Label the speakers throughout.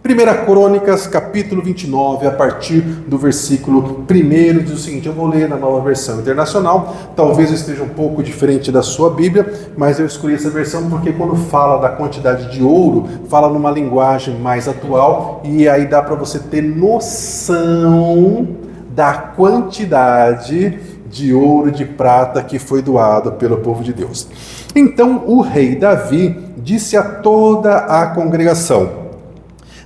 Speaker 1: 1 Crônicas, capítulo 29, a partir do versículo 1, diz o seguinte, eu vou ler na Nova Versão Internacional, talvez esteja um pouco diferente da sua Bíblia, mas eu escolhi essa versão porque quando fala da quantidade de ouro, fala numa linguagem mais atual, e aí dá para você ter noção da quantidade de ouro e de prata que foi doado pelo povo de Deus. Então o rei Davi disse a toda a congregação,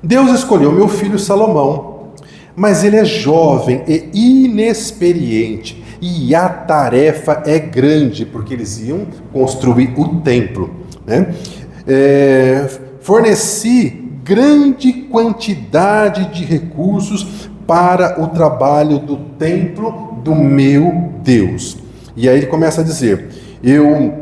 Speaker 1: Deus escolheu meu filho Salomão, mas ele é jovem e inexperiente, e a tarefa é grande, porque eles iam construir o templo, né? Forneci grande quantidade de recursos para o trabalho do templo do meu Deus. E aí ele começa a dizer, eu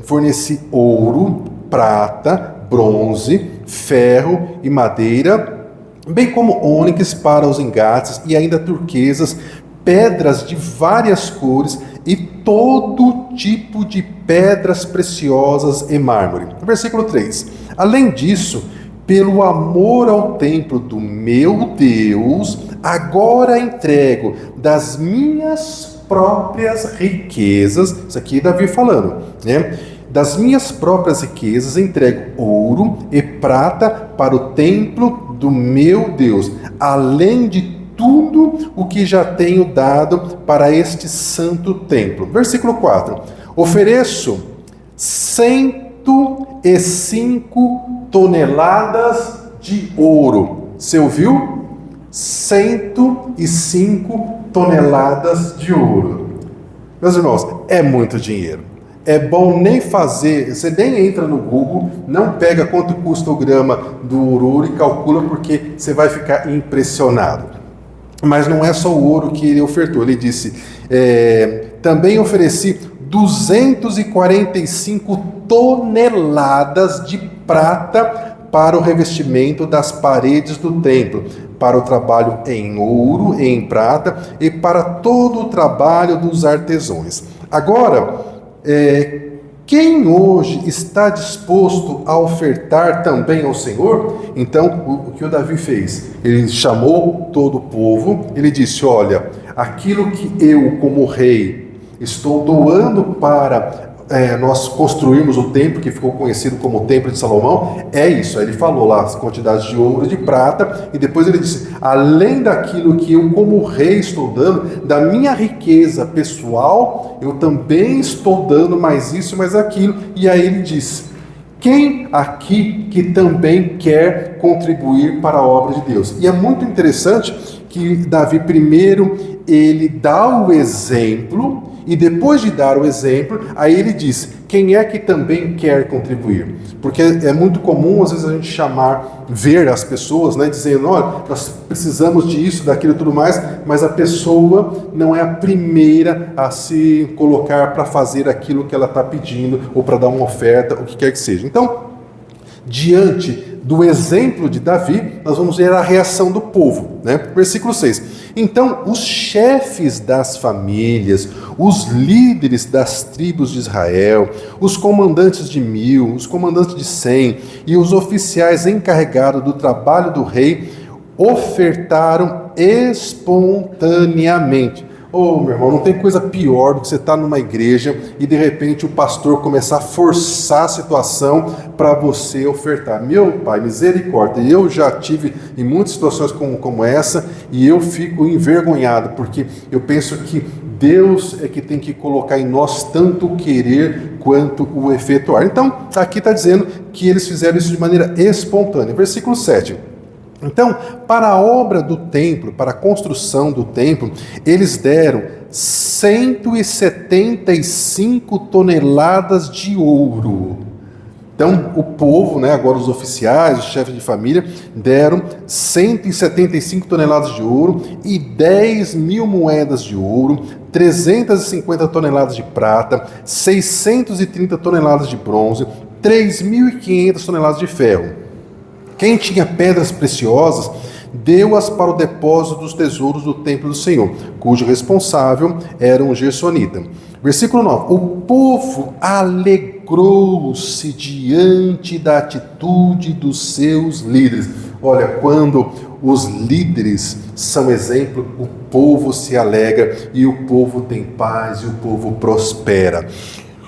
Speaker 1: forneci ouro, prata, bronze, ferro e madeira, bem como ônix para os engates e ainda turquesas, pedras de várias cores e todo tipo de pedras preciosas e mármore. Versículo 3. Além disso, pelo amor ao templo do meu Deus, agora entrego das minhas próprias riquezas, isso aqui é Davi falando, né? Das minhas próprias riquezas entrego ouro e prata para o templo do meu Deus, além de tudo o que já tenho dado para este santo templo. Versículo 4. Ofereço 105 toneladas de ouro. Você ouviu? 105 toneladas de ouro. Meus irmãos, é muito dinheiro. É bom nem fazer, você nem entra no Google, não pega quanto custa o grama do ouro e calcula, porque você vai ficar impressionado. Mas não é só o ouro que ele ofertou, ele disse, também ofereci 245 toneladas de prata para o revestimento das paredes do templo, para o trabalho em ouro e em prata e para todo o trabalho dos artesãos. Agora, quem hoje está disposto a ofertar também ao Senhor? Então, o que o Davi fez? Ele chamou todo o povo, ele disse, olha, aquilo que eu, como rei, estou doando para nós construirmos o templo, que ficou conhecido como o Templo de Salomão, é isso. Aí ele falou lá as quantidades de ouro e de prata, e depois ele disse, além daquilo que eu como rei estou dando, da minha riqueza pessoal, eu também estou dando mais isso, mais aquilo. E aí ele disse, quem aqui que também quer contribuir para a obra de Deus? E é muito interessante que Davi primeiro, ele dá o exemplo, e depois de dar o exemplo, aí ele diz, quem é que também quer contribuir? Porque é muito comum, às vezes, a gente ver as pessoas, né, dizendo, olha, nós precisamos disso, daquilo e tudo mais, mas a pessoa não é a primeira a se colocar para fazer aquilo que ela está pedindo, ou para dar uma oferta, o que quer que seja. Então, diante do exemplo de Davi, nós vamos ver a reação do povo, né? Versículo 6. Então, os chefes das famílias, os líderes das tribos de Israel, os comandantes de 1000, os comandantes de 100 e os oficiais encarregados do trabalho do rei ofertaram espontaneamente. Meu irmão, não tem coisa pior do que você estar numa igreja e de repente o pastor começar a forçar a situação para você ofertar. Meu pai, misericórdia, eu já tive em muitas situações como essa e eu fico envergonhado, porque eu penso que Deus é que tem que colocar em nós tanto o querer quanto o efetuar. Então, aqui está dizendo que eles fizeram isso de maneira espontânea. Versículo 7. Então, para a obra do templo, para a construção do templo, eles deram 175 toneladas de ouro. Então, o povo, né, agora os oficiais, os chefes de família, deram 175 toneladas de ouro e 10.000 moedas de ouro, 350 toneladas de prata, 630 toneladas de bronze, 3.500 toneladas de ferro. Quem tinha pedras preciosas, deu-as para o depósito dos tesouros do templo do Senhor, cujo responsável era um gersonita. Versículo 9. O povo alegrou-se diante da atitude dos seus líderes. Olha, quando os líderes são exemplo, o povo se alegra e o povo tem paz e o povo prospera.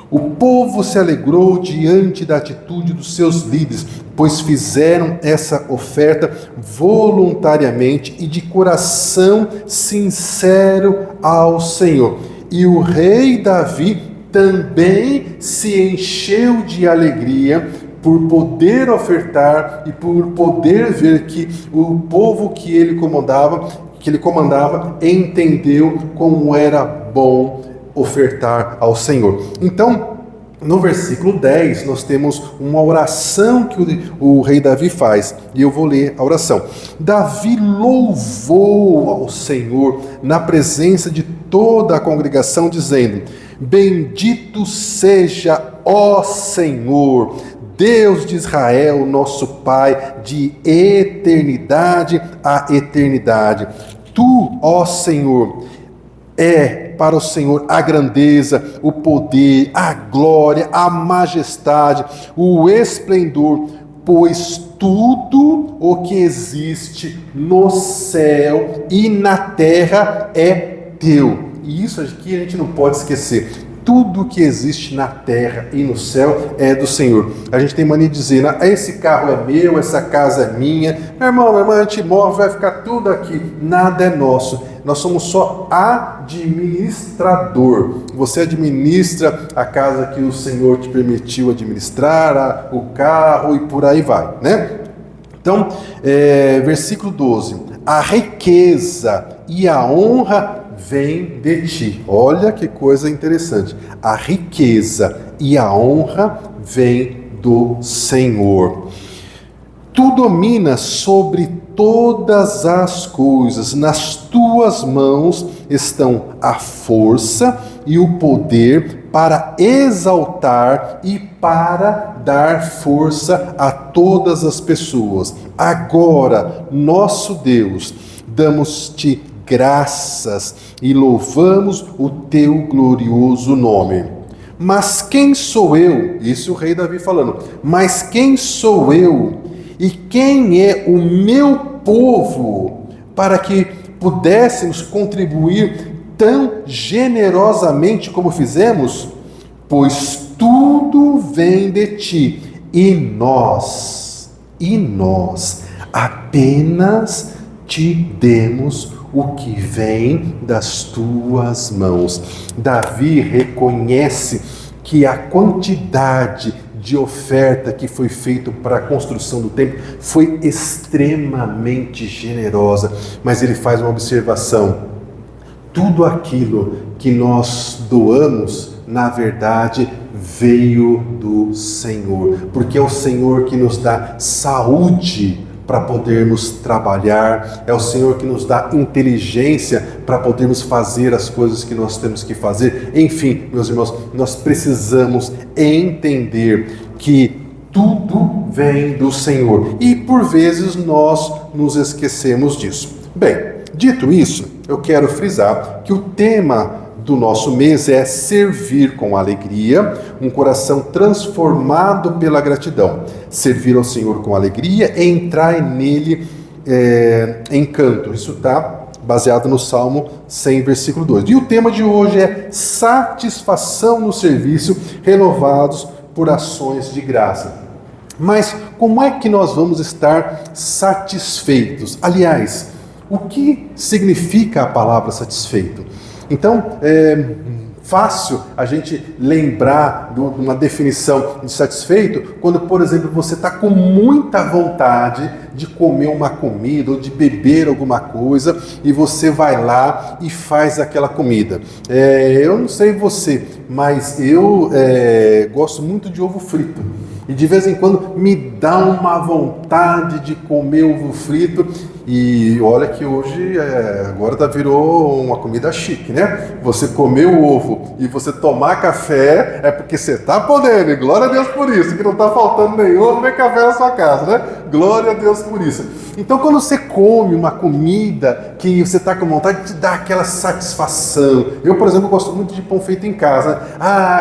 Speaker 1: O povo se alegrou diante da atitude dos seus líderes, pois fizeram essa oferta voluntariamente e de coração sincero ao Senhor. E o rei Davi também se encheu de alegria por poder ofertar e por poder ver que o povo que ele comandava entendeu como era bom ofertar ao Senhor. Então, no versículo 10, nós temos uma oração que o rei Davi faz, e eu vou ler a oração. Davi louvou ao Senhor na presença de toda a congregação, dizendo: bendito seja, ó Senhor, Deus de Israel, nosso Pai, de eternidade a eternidade. Tu, ó Senhor, para o Senhor a grandeza, o poder, a glória, a majestade, o esplendor, pois tudo o que existe no céu e na terra é teu. E isso aqui a gente não pode esquecer. Tudo que existe na terra e no céu é do Senhor. A gente tem mania de dizer: esse carro é meu, essa casa é minha. Meu irmão, minha irmã, a gente morre, vai ficar tudo aqui. Nada é nosso. Nós somos só administrador. Você administra a casa que o Senhor te permitiu administrar, o carro e por aí vai, né? Então, versículo 12. A riqueza e a honra vem de ti. Olha que coisa interessante. A riqueza e a honra vem do Senhor. Tu dominas sobre todas as coisas. Nas tuas mãos estão a força e o poder para exaltar e para dar força a todas as pessoas. Agora, nosso Deus, damos-te graças e louvamos o teu glorioso nome. Mas quem sou eu? Isso o rei Davi falando. Mas quem sou eu e quem é o meu povo para que pudéssemos contribuir tão generosamente como fizemos? Pois tudo vem de ti e nós apenas te demos o que vem das tuas mãos. Davi reconhece que a quantidade de oferta que foi feita para a construção do templo foi extremamente generosa, mas ele faz uma observação: tudo aquilo que nós doamos, na verdade, veio do Senhor, porque é o Senhor que nos dá saúde para podermos trabalhar, é o Senhor que nos dá inteligência para podermos fazer as coisas que nós temos que fazer. Enfim, meus irmãos, nós precisamos entender que tudo vem do Senhor e por vezes nós nos esquecemos disso. Bem, dito isso, eu quero frisar que o tema do nosso mês é servir com alegria, um coração transformado pela gratidão. Servir ao Senhor com alegria e entrar nele em canto. Isso está baseado no Salmo 100, versículo 2. E o tema de hoje é satisfação no serviço, renovados por ações de graça. Mas como é que nós vamos estar satisfeitos? Aliás, o que significa a palavra satisfeito? Então, é fácil a gente lembrar de uma definição de satisfeito quando, por exemplo, você está com muita vontade de comer uma comida ou de beber alguma coisa e você vai lá e faz aquela comida. Eu não sei você, mas eu gosto muito de ovo frito. E de vez em quando me dá uma vontade de comer ovo frito. E olha que hoje agora virou uma comida chique, né? Você comer o ovo e você tomar café é porque você está podendo. E glória a Deus por isso, que não está faltando nem ovo nem café na sua casa, né? Glória a Deus por isso. Então quando você come uma comida que você está com vontade, te dá aquela satisfação. Eu, por exemplo, gosto muito de pão feito em casa.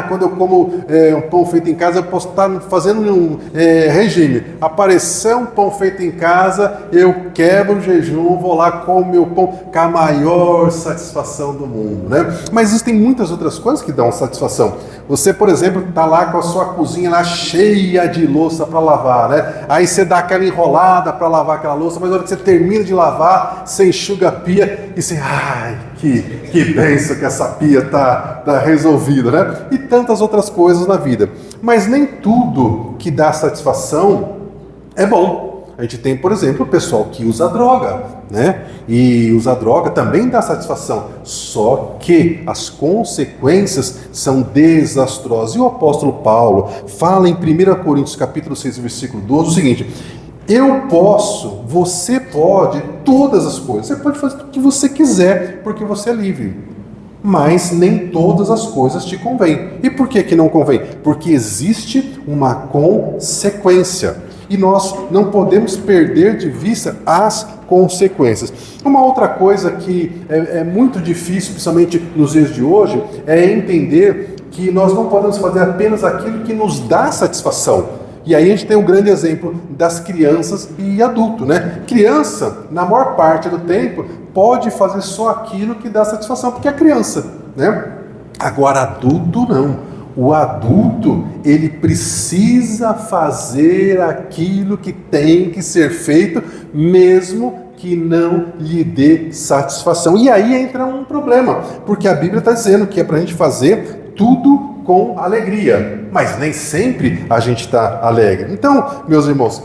Speaker 1: Quando eu como um pão feito em casa, eu posso estar fazendo um regime. regime. Apareceu um pão feito em casa, eu quebro o jejum, vou lá com o meu pão com a maior satisfação do mundo, né? Mas existem muitas outras coisas que dão satisfação. Você, por exemplo, está lá com a sua cozinha lá cheia de louça para lavar, né? Aí você dá aquela enrolada para lavar aquela louça, mas na hora que você termina de lavar, você enxuga a pia e você, ai, que bênção que essa pia tá resolvida, né? E tantas outras coisas na vida. Mas nem tudo que dá satisfação é bom. A gente tem, por exemplo, o pessoal que usa droga, né? E usar droga também dá satisfação, só que as consequências são desastrosas. E o apóstolo Paulo fala em 1 Coríntios capítulo 6, versículo 12, o seguinte: eu posso, você pode, todas as coisas, você pode fazer o que você quiser, porque você é livre. Mas nem todas as coisas te convêm. E por que não convém? Porque existe uma consequência. E nós não podemos perder de vista as consequências. Uma outra coisa que é muito difícil, principalmente nos dias de hoje, é entender que nós não podemos fazer apenas aquilo que nos dá satisfação. E aí a gente tem um grande exemplo das crianças e adultos, né? Criança, na maior parte do tempo, pode fazer só aquilo que dá satisfação, porque é criança, né? Agora, adulto não. O adulto, ele precisa fazer aquilo que tem que ser feito, mesmo que não lhe dê satisfação. E aí entra um problema, porque a Bíblia está dizendo que é para a gente fazer tudo com alegria, mas nem sempre a gente está alegre. Então, meus irmãos,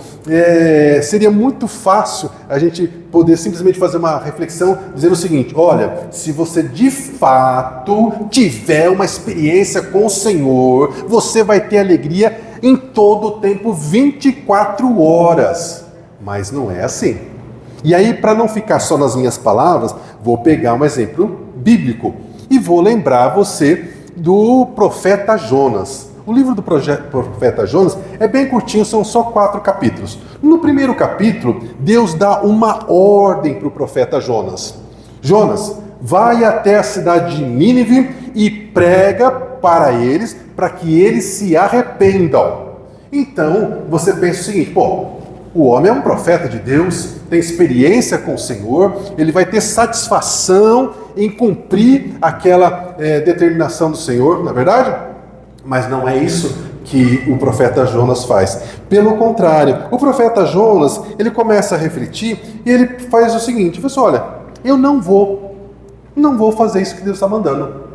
Speaker 1: seria muito fácil a gente poder simplesmente fazer uma reflexão, dizendo o seguinte: olha, se você de fato tiver uma experiência com o Senhor, você vai ter alegria em todo o tempo, 24 horas. Mas não é assim. E aí, para não ficar só nas minhas palavras, vou pegar um exemplo bíblico e vou lembrar você do profeta Jonas. O livro do profeta Jonas é bem curtinho, são só 4 capítulos. No primeiro capítulo, Deus dá uma ordem para o profeta Jonas. Jonas, vai até a cidade de Nínive e prega para eles, para que eles se arrependam. Então, você pensa o seguinte: o homem é um profeta de Deus, tem experiência com o Senhor, ele vai ter satisfação em cumprir aquela determinação do Senhor, não é verdade? Mas não é isso que o profeta Jonas faz. Pelo contrário, o profeta Jonas, ele começa a refletir e ele faz o seguinte: ele fala assim, olha, eu não vou fazer isso que Deus está mandando.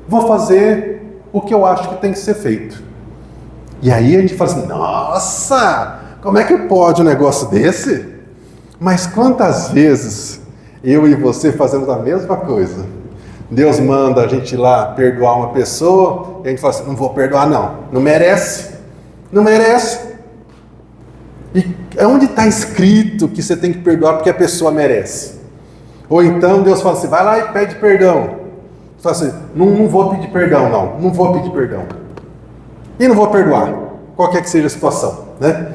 Speaker 1: Vou fazer o que eu acho que tem que ser feito. E aí a gente fala assim: nossa, como é que pode um negócio desse? Mas quantas vezes eu e você fazemos a mesma coisa? Deus manda a gente ir lá perdoar uma pessoa, e a gente fala assim: não vou perdoar não merece, não merece. E onde está escrito que você tem que perdoar porque a pessoa merece? Ou então Deus fala assim: vai lá e pede perdão. Você fala assim: não vou pedir perdão não vou pedir perdão. E não vou perdoar, qualquer que seja a situação, né?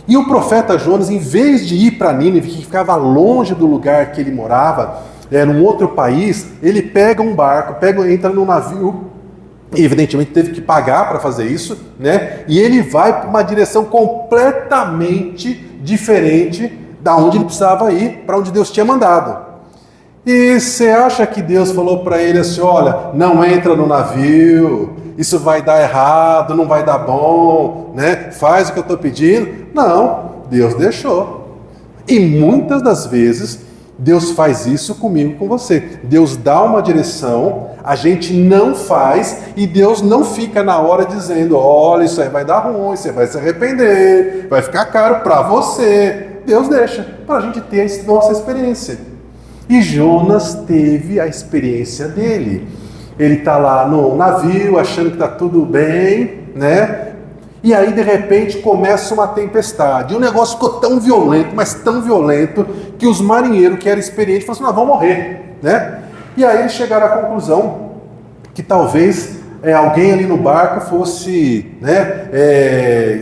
Speaker 1: E o profeta Jonas, em vez de ir para Nínive, que ficava longe do lugar que ele morava, num outro país, ele pega um barco, entra num navio, e evidentemente teve que pagar para fazer isso, né? E ele vai para uma direção completamente diferente da onde ele precisava ir, para onde Deus tinha mandado. E você acha que Deus falou para ele assim: olha, não entra no navio, isso vai dar errado, não vai dar bom, né? Faz o que eu estou pedindo. Não, Deus deixou. E muitas das vezes Deus faz isso comigo, com você. Deus dá uma direção, a gente não faz, e Deus não fica na hora dizendo: olha, isso aí vai dar ruim, você vai se arrepender, vai ficar caro para você. Deus deixa para a gente ter a nossa experiência. E Jonas teve a experiência dele. Ele está lá no navio, achando que está tudo bem, né? E aí, de repente, começa uma tempestade. E o negócio ficou tão violento, mas tão violento, que os marinheiros que eram experientes falaram assim: não, vamos morrer, né? E aí eles chegaram à conclusão que talvez alguém ali no barco fosse,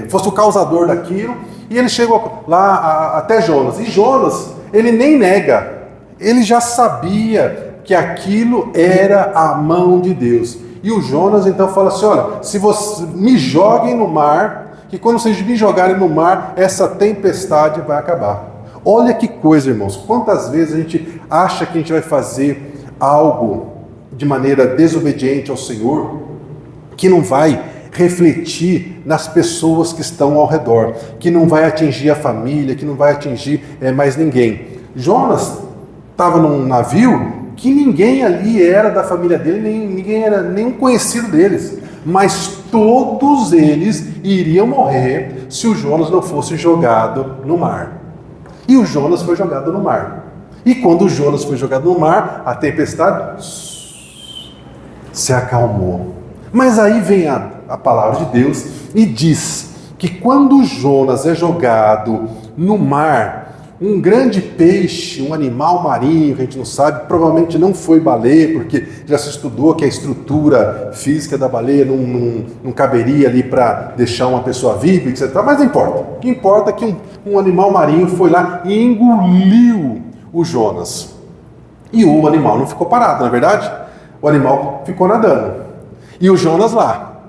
Speaker 1: fosse o causador daquilo. E ele chegou lá até Jonas. E Jonas, ele nem nega. Ele já sabia que aquilo era a mão de Deus. E o Jonas então fala assim: olha, se você me joguem no mar, que quando vocês me jogarem no mar, essa tempestade vai acabar. Olha que coisa, irmãos. Quantas vezes a gente acha que a gente vai fazer algo de maneira desobediente ao Senhor, que não vai refletir nas pessoas que estão ao redor, que não vai atingir a família, que não vai atingir mais ninguém. Jonas estava num navio que ninguém ali era da família dele, ninguém era nenhum conhecido deles, mas todos eles iriam morrer se o Jonas não fosse jogado no mar. E o Jonas foi jogado no mar. E quando o Jonas foi jogado no mar, a tempestade se acalmou. Mas aí vem a palavra de Deus e diz que quando Jonas é jogado no mar, um grande peixe, um animal marinho, que a gente não sabe, provavelmente não foi baleia, porque já se estudou que a estrutura física da baleia não caberia ali para deixar uma pessoa viva, etc. Mas não importa. O que importa é que um animal marinho foi lá e engoliu o Jonas. E o animal não ficou parado, não é verdade? O animal ficou nadando. E o Jonas lá.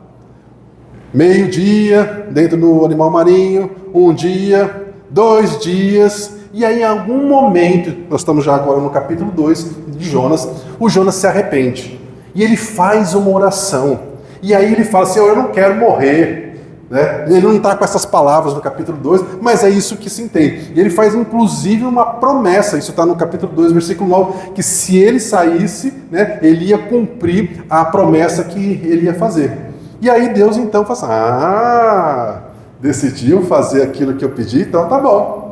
Speaker 1: Meio-dia, dentro do animal marinho, 1 dia, 2 dias... E aí, em algum momento, nós estamos já agora no capítulo 2 de Jonas, o Jonas se arrepende. E ele faz uma oração. E aí ele fala assim, eu não quero morrer. Né? Ele não está com essas palavras no capítulo 2, mas é isso que se entende. E ele faz, inclusive, uma promessa, isso está no capítulo 2, versículo 9, que se ele saísse, né, ele ia cumprir a promessa que ele ia fazer. E aí Deus, então, fala assim, decidiu fazer aquilo que eu pedi, então tá bom.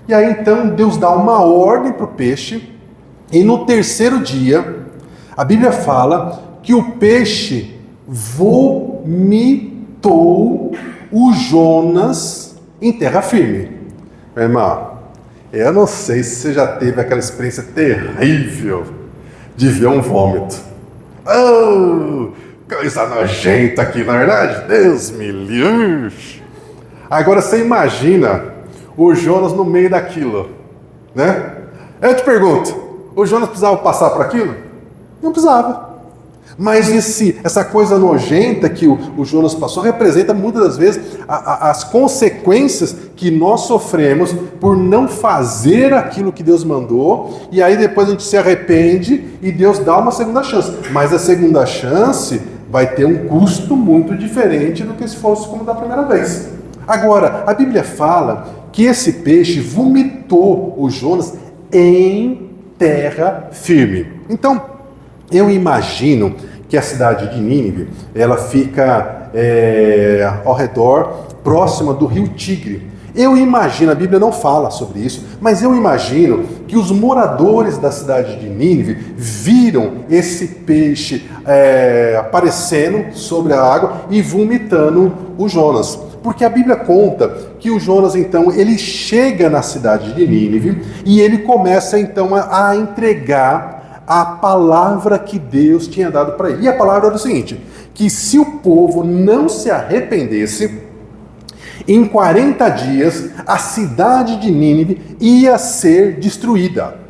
Speaker 1: E aí então Deus dá uma ordem para o peixe, e no 3º dia, a Bíblia fala que o peixe vomitou o Jonas em terra firme. Meu irmão, eu não sei se você já teve aquela experiência terrível de ver um vômito. Oh, coisa nojenta aqui, na verdade, Deus me livre. Agora você imagina o Jonas no meio daquilo, né? Eu te pergunto, o Jonas precisava passar por aquilo? Não precisava. Mas essa coisa nojenta que o Jonas passou representa muitas das vezes as consequências que nós sofremos por não fazer aquilo que Deus mandou, e aí depois a gente se arrepende e Deus dá uma segunda chance. Mas a segunda chance vai ter um custo muito diferente do que se fosse como da primeira vez. Agora, a Bíblia fala que esse peixe vomitou o Jonas em terra firme. Então, eu imagino que a cidade de Nínive, ela fica ao redor, próxima do rio Tigre. Eu imagino, a Bíblia não fala sobre isso, mas eu imagino que os moradores da cidade de Nínive viram esse peixe aparecendo sobre a água e vomitando o Jonas. Porque a Bíblia conta que o Jonas, então, ele chega na cidade de Nínive e ele começa, então, a entregar a palavra que Deus tinha dado para ele. E a palavra era o seguinte, que se o povo não se arrependesse, em 40 dias, a cidade de Nínive ia ser destruída.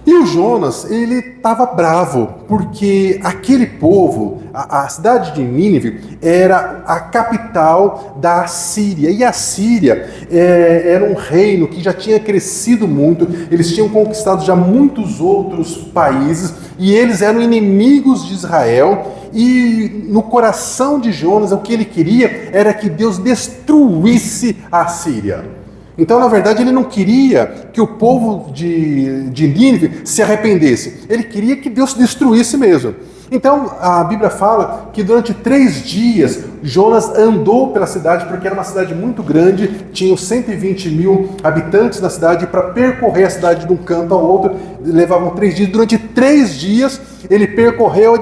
Speaker 1: E o Jonas, ele estava bravo, porque aquele povo, a cidade de Nínive, era a capital da Assíria. E a Síria era um reino que já tinha crescido muito, eles tinham conquistado já muitos outros países, e eles eram inimigos de Israel. E no coração de Jonas, o que ele queria era que Deus destruísse a Síria. Então, na verdade, ele não queria que o povo de Nínive se arrependesse. Ele queria que Deus destruísse mesmo. Então, a Bíblia fala que durante 3 dias, Jonas andou pela cidade, porque era uma cidade muito grande, tinham 120 mil habitantes na cidade, e para percorrer a cidade de um canto ao outro, levavam 3 dias. Durante 3 dias, ele percorreu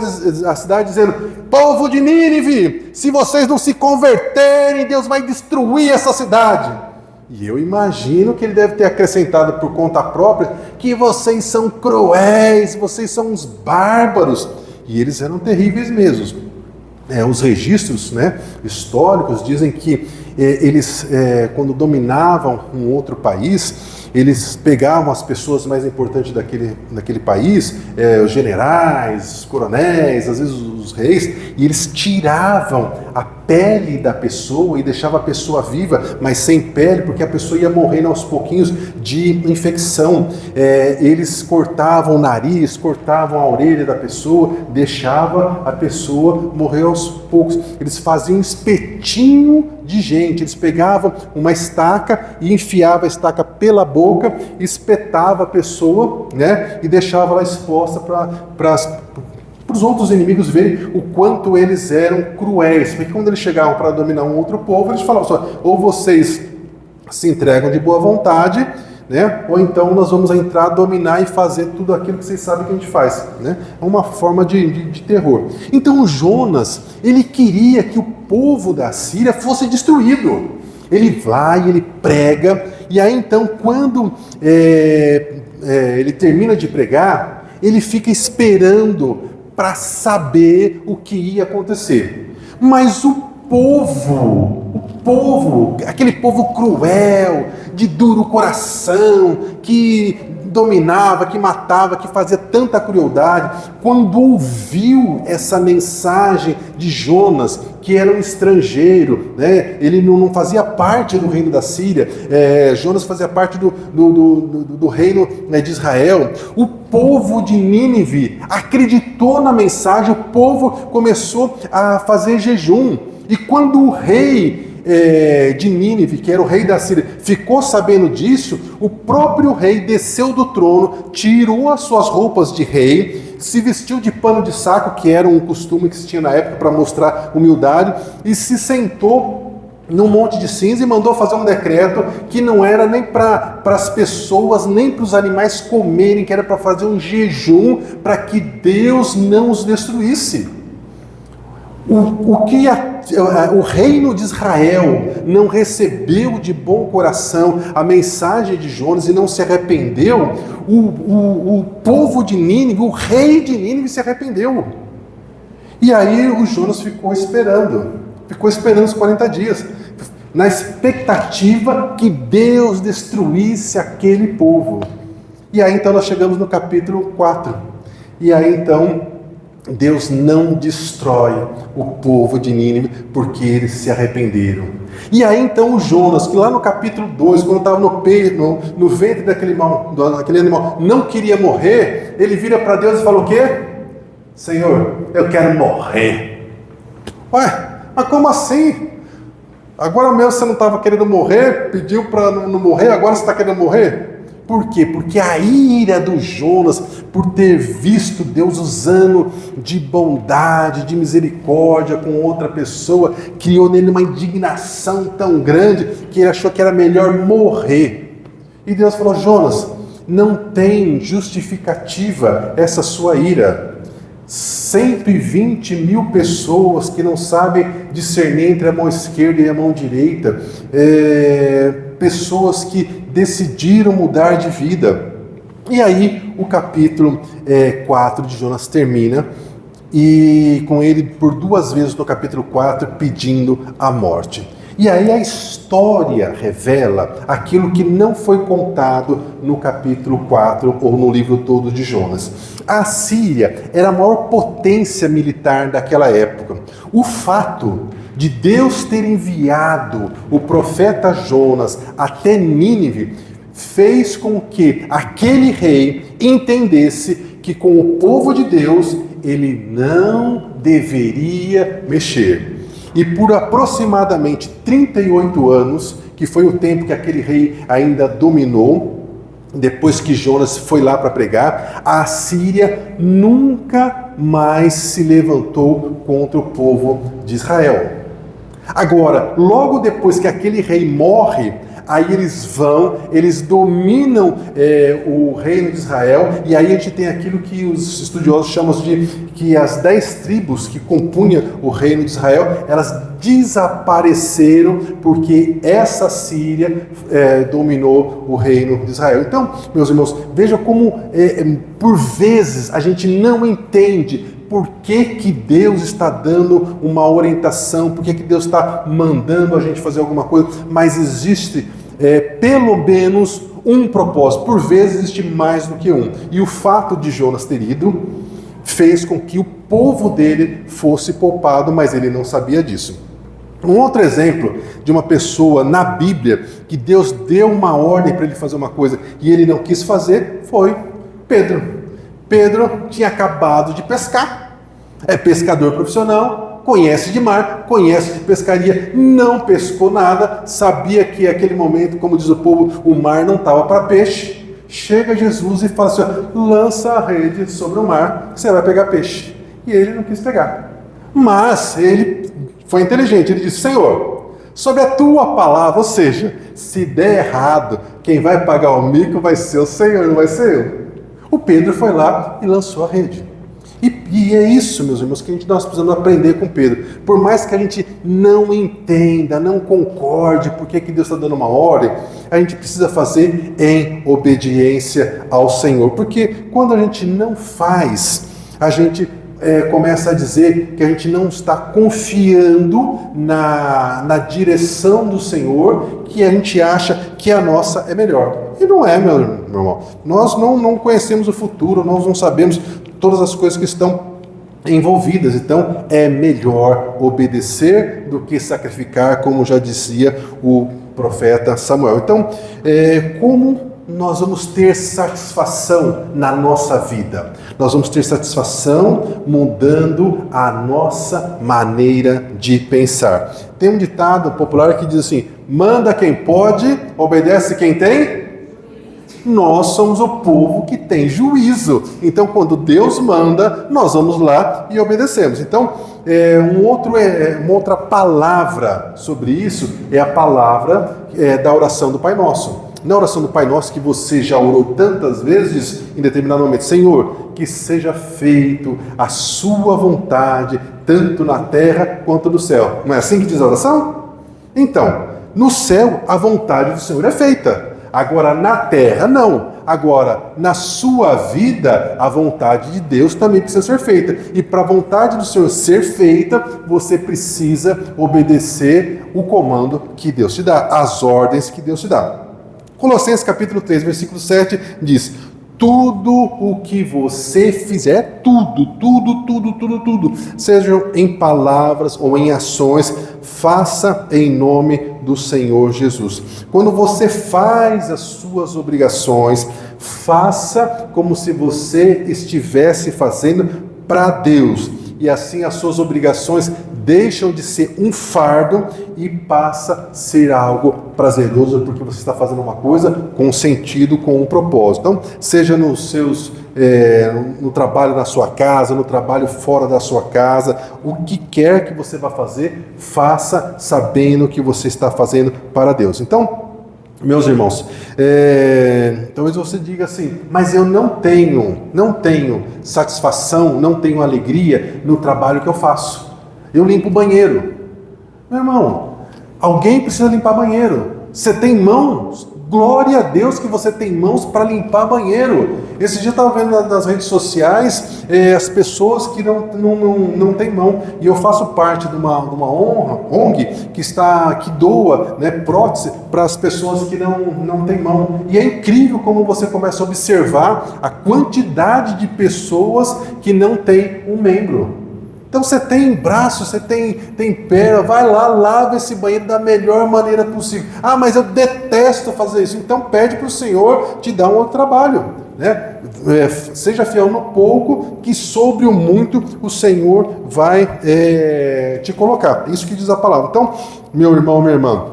Speaker 1: a cidade dizendo, povo de Nínive, se vocês não se converterem, Deus vai destruir essa cidade. E eu imagino que ele deve ter acrescentado por conta própria que vocês são cruéis, vocês são uns bárbaros. E eles eram terríveis mesmo. Os registros, históricos dizem que eles, quando dominavam um outro país, eles pegavam as pessoas mais importantes daquele país, os generais, os coronéis, às vezes dos reis, e eles tiravam a pele da pessoa e deixavam a pessoa viva, mas sem pele, porque a pessoa ia morrendo aos pouquinhos de infecção. Eles cortavam o nariz, cortavam a orelha da pessoa, deixava a pessoa morrer aos poucos. Eles faziam um espetinho de gente, eles pegavam uma estaca e enfiavam a estaca pela boca, espetava a pessoa, né, e deixava ela exposta para os outros inimigos verem o quanto eles eram cruéis, porque quando eles chegavam para dominar um outro povo, eles falavam só, ou vocês se entregam de boa vontade, né, ou então nós vamos entrar, dominar e fazer tudo aquilo que vocês sabem que a gente faz, né? É uma forma de terror. Então Jonas, ele queria que o povo da Síria fosse destruído. Ele vai, ele prega, e aí então quando ele termina de pregar, ele fica esperando para saber o que ia acontecer. Mas o povo, aquele povo cruel, de duro coração, que dominava, que matava, que fazia tanta crueldade, quando ouviu essa mensagem de Jonas, que era um estrangeiro, né? Ele não fazia parte do reino da Síria, Jonas fazia parte do reino, né, de Israel. O povo de Nínive acreditou na mensagem, o povo começou a fazer jejum, e quando o rei de Nínive, que era o rei da Síria, ficou sabendo disso, o próprio rei desceu do trono, tirou as suas roupas de rei, se vestiu de pano de saco, que era um costume que se tinha na época para mostrar humildade, e se sentou num monte de cinza e mandou fazer um decreto que não era nem para as pessoas, nem para os animais comerem, que era para fazer um jejum para que Deus não os destruísse. O reino de Israel não recebeu de bom coração a mensagem de Jonas e não se arrependeu, o povo de Nínive, o rei de Nínive se arrependeu. E aí o Jonas ficou esperando os 40 dias, na expectativa que Deus destruísse aquele povo. E aí então nós chegamos no capítulo 4, e aí então Deus não destrói o povo de Nínive porque eles se arrependeram. E aí então o Jonas, que lá no capítulo 2, quando estava no ventre daquele animal, não queria morrer, ele vira para Deus e fala o quê? Senhor, eu quero morrer. Ué, mas como assim? Agora mesmo você não estava querendo morrer, pediu para não morrer, agora você está querendo morrer? Por quê? Porque a ira do Jonas, por ter visto Deus usando de bondade, de misericórdia com outra pessoa, criou nele uma indignação tão grande que ele achou que era melhor morrer. E Deus falou: Jonas, não tem justificativa essa sua ira. 120 mil pessoas que não sabem discernir entre a mão esquerda e a mão direita, pessoas que decidiram mudar de vida. E aí o capítulo 4 de Jonas termina, e com ele por 2 vezes no capítulo 4 pedindo a morte. E aí a história revela aquilo que não foi contado no capítulo 4 ou no livro todo de Jonas. A Síria era a maior potência militar daquela época. O fato de Deus ter enviado o profeta Jonas até Nínive fez com que aquele rei entendesse que com o povo de Deus ele não deveria mexer. E por aproximadamente 38 anos, que foi o tempo que aquele rei ainda dominou, depois que Jonas foi lá para pregar, a Síria nunca mais se levantou contra o povo de Israel. Agora, logo depois que aquele rei morre, aí eles dominam o reino de Israel, e aí a gente tem aquilo que os estudiosos chamam de que as 10 tribos que compunham o reino de Israel, elas desapareceram porque essa Síria dominou o reino de Israel. Então, meus irmãos, veja como por vezes a gente não entende por que Deus está dando uma orientação, por que Deus está mandando a gente fazer alguma coisa, mas existe pelo menos um propósito, por vezes existe mais do que um. E o fato de Jonas ter ido fez com que o povo dele fosse poupado, mas ele não sabia disso. Um outro exemplo de uma pessoa na Bíblia que Deus deu uma ordem para ele fazer uma coisa e ele não quis fazer foi Pedro. Pedro tinha acabado de pescar, é pescador profissional, conhece de mar, conhece de pescaria, não pescou nada, sabia que naquele momento, como diz o povo, o mar não estava para peixe. Chega Jesus e fala assim: lança a rede sobre o mar, você vai pegar peixe. E ele não quis pegar. Mas ele foi inteligente, ele disse: Senhor, sobre a tua palavra, ou seja, se der errado, quem vai pagar o mico vai ser o Senhor, não vai ser eu. O Pedro foi lá e lançou a rede. E é isso, meus irmãos, que nós precisamos aprender com Pedro. Por mais que a gente não entenda, não concorde por que Deus está dando uma ordem, a gente precisa fazer em obediência ao Senhor. Porque quando a gente não faz, a gente começa a dizer que a gente não está confiando na direção do Senhor, que a gente acha que a nossa é melhor. E não é, meu irmão. Nós não conhecemos o futuro, nós não sabemos todas as coisas que estão envolvidas. Então, é melhor obedecer do que sacrificar, como já dizia o profeta Samuel. Então, como nós vamos ter satisfação na nossa vida? Nós vamos ter satisfação mudando a nossa maneira de pensar. Tem um ditado popular que diz assim: manda quem pode, obedece quem tem. Nós somos o povo que tem juízo. Então, quando Deus manda, nós vamos lá e obedecemos. Então, uma outra palavra sobre isso é a palavra da oração do Pai Nosso. Na oração do Pai Nosso, que você já orou tantas vezes, em determinado momento: Senhor, que seja feito a sua vontade, tanto na terra quanto no céu. Não é assim que diz a oração? Então, no céu, a vontade do Senhor é feita. Agora, na terra, não. Agora, na sua vida, a vontade de Deus também precisa ser feita. E para a vontade do Senhor ser feita, você precisa obedecer o comando que Deus te dá, as ordens que Deus te dá. Colossenses capítulo 3, versículo 7 diz: tudo o que você fizer, tudo, sejam em palavras ou em ações, faça em nome do Senhor Jesus. Quando você faz as suas obrigações, faça como se você estivesse fazendo para Deus. E assim as suas obrigações deixam de ser um fardo e passa a ser algo prazeroso, porque você está fazendo uma coisa com sentido, com um propósito. Então, seja no trabalho na sua casa, no trabalho fora da sua casa, o que quer que você vá fazer, faça sabendo que você está fazendo para Deus. Então, meus irmãos, talvez você diga assim: mas eu não tenho satisfação, não tenho alegria no trabalho que eu faço. Eu limpo o banheiro. Meu irmão, alguém precisa limpar banheiro. Você tem mãos? Glória a Deus que você tem mãos para limpar banheiro. Esse dia eu estava vendo nas redes sociais as pessoas que não têm mão. E eu faço parte de uma ONG que doa, né, prótese para as pessoas que não têm mão. E é incrível como você começa a observar a quantidade de pessoas que não têm um membro. Então você tem braço, você tem perna, vai lá, lava esse banheiro da melhor maneira possível. Ah, mas eu detesto fazer isso. Então pede para o Senhor te dar um outro trabalho, né? Seja fiel no pouco, que sobre o muito o Senhor vai te colocar. Isso que diz a palavra. Então, meu irmão, minha irmã,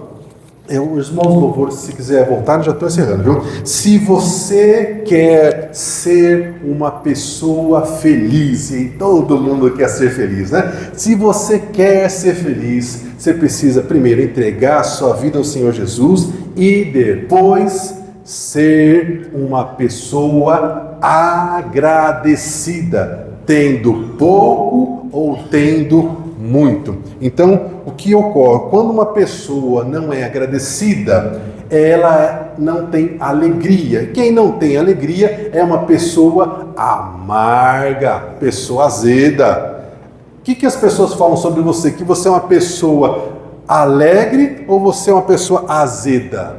Speaker 1: os irmãos louvores, se quiser voltar, já estou encerrando, viu? Se você quer ser uma pessoa feliz, e todo mundo quer ser feliz, né? Se você quer ser feliz, você precisa primeiro entregar a sua vida ao Senhor Jesus e depois ser uma pessoa agradecida, tendo pouco ou tendo muito. Então, o que ocorre? Quando uma pessoa não é agradecida, ela não tem alegria. Quem não tem alegria é uma pessoa amarga, pessoa azeda. O que as pessoas falam sobre você? Que você é uma pessoa alegre ou você é uma pessoa azeda?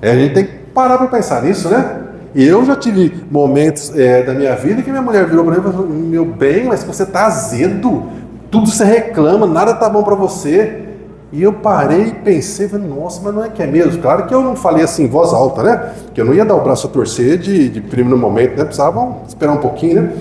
Speaker 1: A gente tem que parar para pensar nisso, né? Eu já tive momentos da minha vida que minha mulher virou para mim e falou: meu bem, mas você tá azedo, tudo você reclama, nada tá bom para você. E eu parei e pensei, falei, nossa, mas não é que é mesmo? Claro que eu não falei assim em voz alta, né? Que eu não ia dar o braço a torcer de primeiro momento, né? Precisavam esperar um pouquinho, né?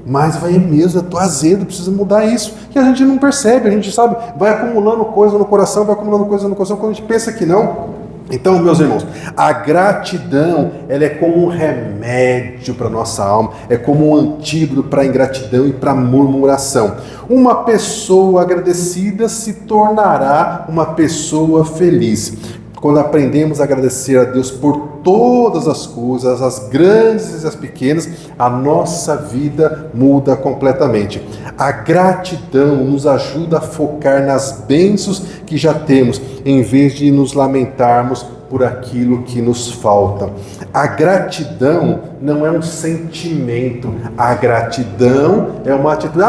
Speaker 1: Mas vai mesmo, eu tô azedo, preciso mudar isso. E a gente não percebe, a gente sabe, vai acumulando coisa no coração, vai acumulando coisa no coração, quando a gente pensa que não. Então, meus irmãos, a gratidão, ela é como um remédio para a nossa alma, é como um antídoto para a ingratidão e para a murmuração. Uma pessoa agradecida se tornará uma pessoa feliz. Quando aprendemos a agradecer a Deus por todas as coisas, as grandes e as pequenas, a nossa vida muda completamente. A gratidão nos ajuda a focar nas bênçãos que já temos, em vez de nos lamentarmos por aquilo que nos falta. A gratidão não é um sentimento, a gratidão é uma atitude.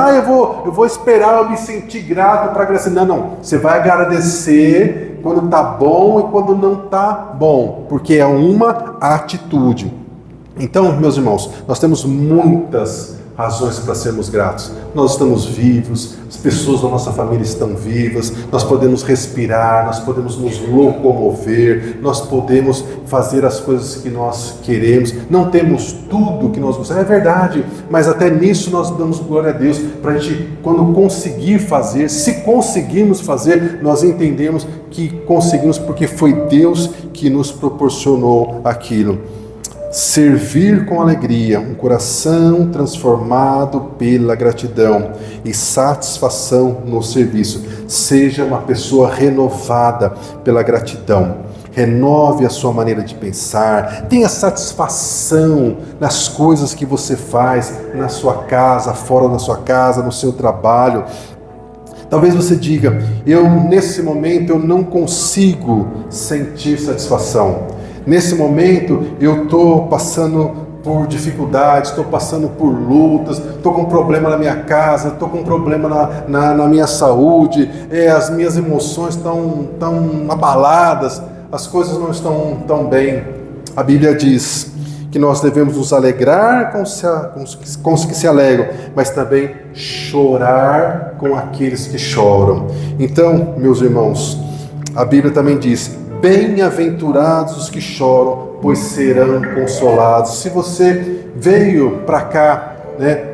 Speaker 1: Eu vou esperar eu me sentir grato para agradecer. Não, você vai agradecer quando está bom e quando não está bom, porque é uma atitude. Então, meus irmãos, nós temos muitas razões para sermos gratos. Nós estamos vivos, as pessoas da nossa família estão vivas, nós podemos respirar, nós podemos nos locomover, nós podemos fazer as coisas que nós queremos. Não temos tudo que nós gostamos, é verdade, mas até nisso nós damos glória a Deus, para a gente, quando conseguir fazer, se conseguirmos fazer, nós entendemos que conseguimos porque foi Deus que nos proporcionou aquilo. Servir com alegria, um coração transformado pela gratidão e satisfação no serviço. Seja uma pessoa renovada pela gratidão. Renove a sua maneira de pensar, tenha satisfação nas coisas que você faz na sua casa, fora da sua casa, no seu trabalho. Talvez você diga, nesse momento eu não consigo sentir satisfação. Nesse momento eu estou passando por dificuldades, estou passando por lutas, estou com um problema na minha casa, estou com um problema na minha saúde, as minhas emoções estão abaladas, as coisas não estão tão bem. A Bíblia diz que nós devemos nos alegrar com os que se alegram, mas também chorar com aqueles que choram. Então, meus irmãos, a Bíblia também diz: bem-aventurados os que choram, pois serão consolados. Se você veio para cá,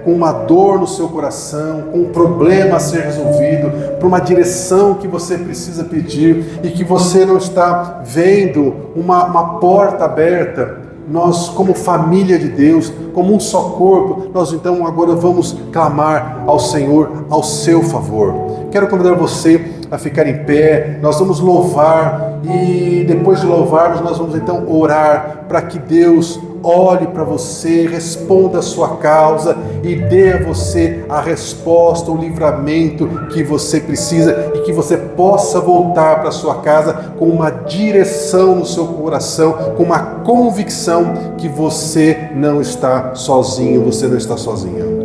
Speaker 1: com uma dor no seu coração, com um problema a ser resolvido, por uma direção que você precisa pedir e que você não está vendo uma porta aberta, nós, como família de Deus, como um só corpo, nós então agora vamos clamar ao Senhor ao seu favor. Quero convidar você a ficar em pé, nós vamos louvar e depois de louvarmos nós vamos então orar para que Deus olhe para você, responda a sua causa e dê a você a resposta, o livramento que você precisa e que você possa voltar para sua casa com uma direção no seu coração, com uma convicção que você não está sozinho, você não está sozinha.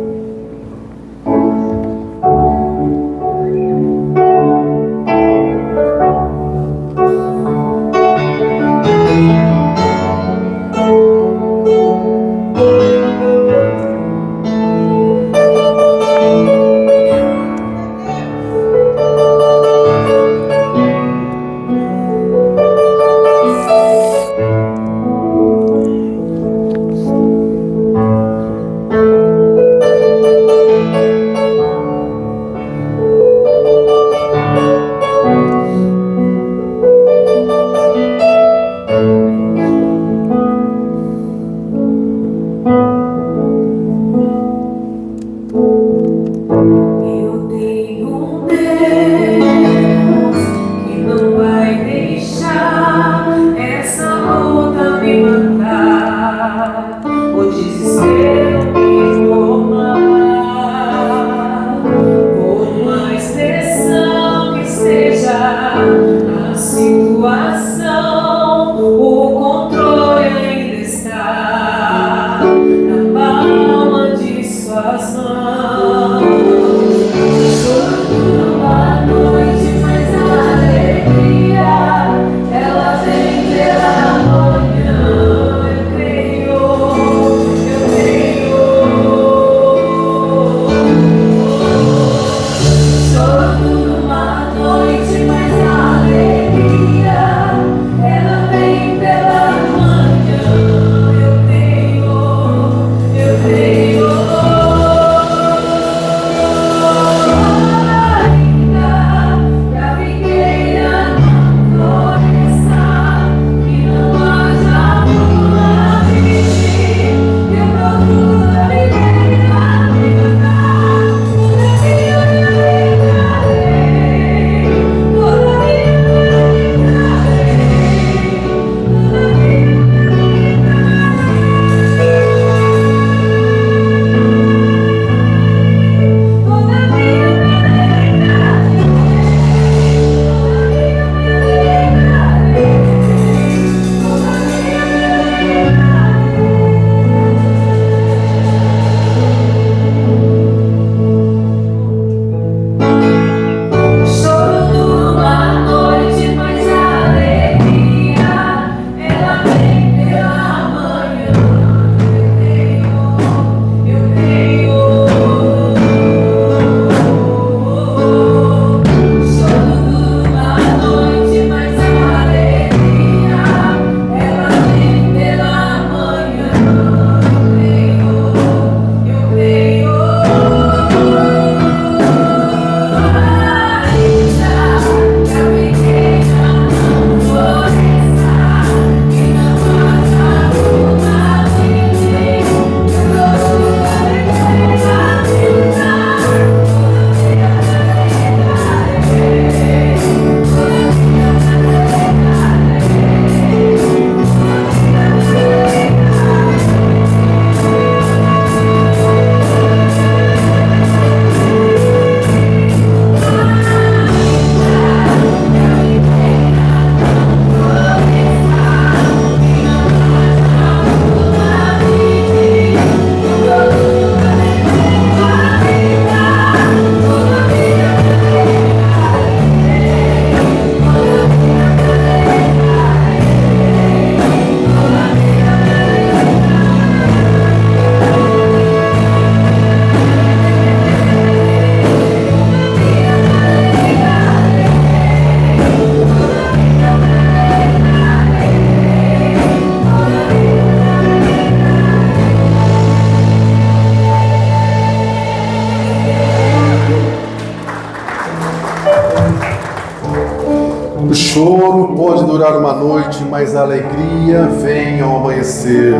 Speaker 1: durar uma noite, mas a alegria vem ao amanhecer.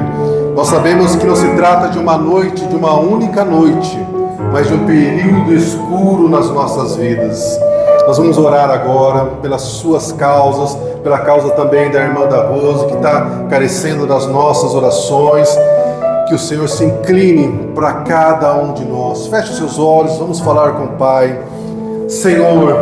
Speaker 1: Nós sabemos que não se trata de uma noite, de uma única noite, mas de um período escuro nas nossas vidas. Nós vamos orar agora pelas suas causas, pela causa também da irmã da Rose, que está carecendo das nossas orações. Que o Senhor se incline para cada um de nós. Feche os seus olhos, vamos falar com o Pai. Senhor,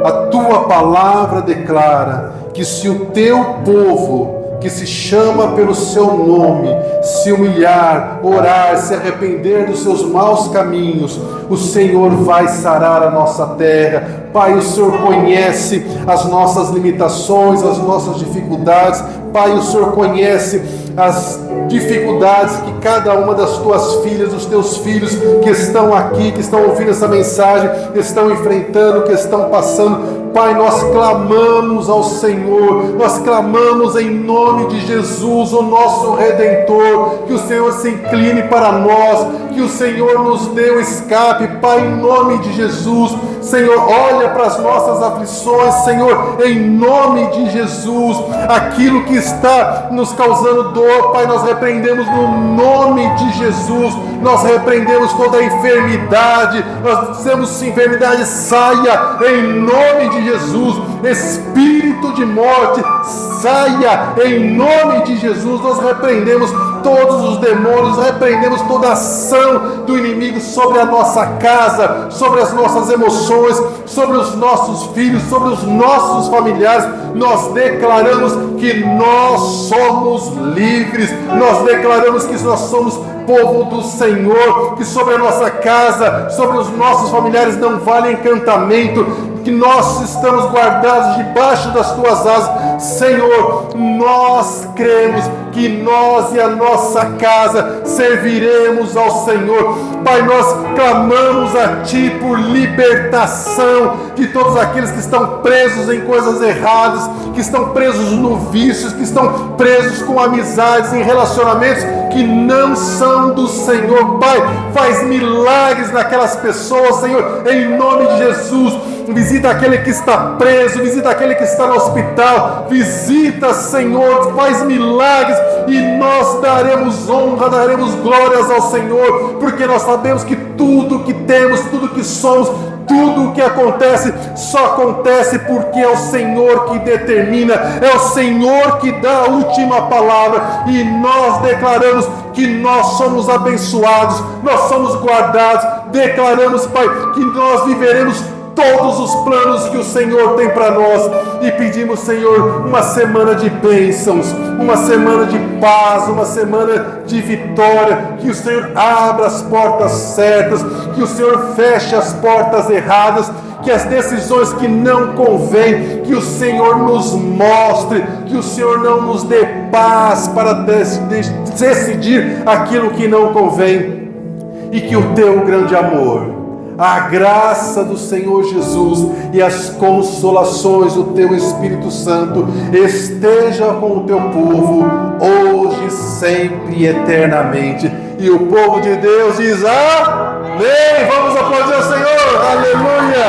Speaker 1: a Tua palavra declara que se o Teu povo, que se chama pelo Seu nome, se humilhar, orar, se arrepender dos seus maus caminhos, o Senhor vai sarar a nossa terra. Pai, o Senhor conhece as nossas limitações, as nossas dificuldades. Pai, o Senhor conhece as dificuldades que cada uma das Tuas filhas, dos Teus filhos que estão aqui, que estão ouvindo essa mensagem, que estão enfrentando, que estão passando. Pai, nós clamamos ao Senhor, nós clamamos em nome de Jesus, o nosso Redentor, que o Senhor se incline para nós, que o Senhor nos dê o escape. Pai, em nome de Jesus, Senhor, olha para as nossas aflições, Senhor, em nome de Jesus, aquilo que está nos causando dor, Pai, nós repreendemos no nome de Jesus, nós repreendemos toda a enfermidade, nós dizemos: enfermidade, saia em nome de Jesus, espírito de morte, saia em nome de Jesus. Nós repreendemos todos os demônios, repreendemos toda ação do inimigo sobre a nossa casa, sobre as nossas emoções, sobre os nossos filhos, sobre os nossos familiares. Nós declaramos que nós somos livres, nós declaramos que nós somos povo do Senhor, que sobre a nossa casa, sobre os nossos familiares não vale encantamento, que nós estamos guardados debaixo das Tuas asas. Senhor, nós cremos que nós e a nossa casa serviremos ao Senhor. Pai, nós clamamos a Ti por libertação de todos aqueles que estão presos em coisas erradas, que estão presos no vício, que estão presos com amizades, em relacionamentos que não são do Senhor. Pai, faz milagres naquelas pessoas, Senhor, em nome de Jesus. Visita aquele que está preso, visita aquele que está no hospital, visita, Senhor, faz milagres, e nós daremos honra, daremos glórias ao Senhor, porque nós sabemos que tudo que temos, tudo que somos, tudo o que acontece, só acontece porque é o Senhor que determina, é o Senhor que dá a última palavra, e nós declaramos que nós somos abençoados, nós somos guardados, declaramos, Pai, que nós viveremos todos os planos que o Senhor tem para nós, e pedimos, Senhor, uma semana de bênçãos, uma semana de paz, uma semana de vitória, que o Senhor abra as portas certas, que o Senhor feche as portas erradas, que as decisões que não convêm, que o Senhor nos mostre, que o Senhor não nos dê paz para decidir aquilo que não convém, e que o Teu grande amor, a graça do Senhor Jesus e as consolações do Teu Espírito Santo esteja com o Teu povo, hoje, sempre e eternamente. E o povo de Deus diz amém. Vamos aplaudir ao Senhor, aleluia.